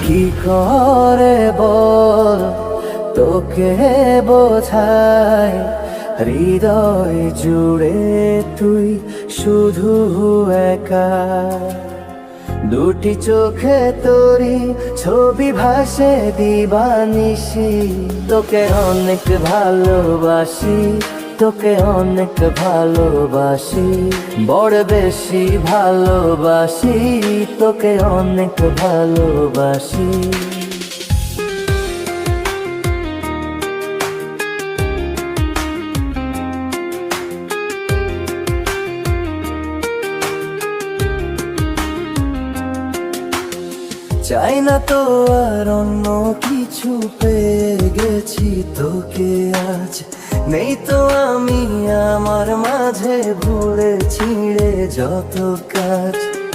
কি করে বল তোকে বোঝাই, হৃদয় জুড়ে তুই শুধু একা। দুটি চোখে তোরি ছবি ভাসে দিবানিশি, তোকে অনেক ভালোবাসি, তোকে অনেক ভালোবাসি, বড় বেশি ভালোবাসি, তোকে অনেক ভালোবাসি। চাই না তো আর অন্য কিছু, পেয়ে গেছি তোকে আজ। নেই তো আমি আমার মাঝে ভুলে ছিঁড়ে যত কাজ।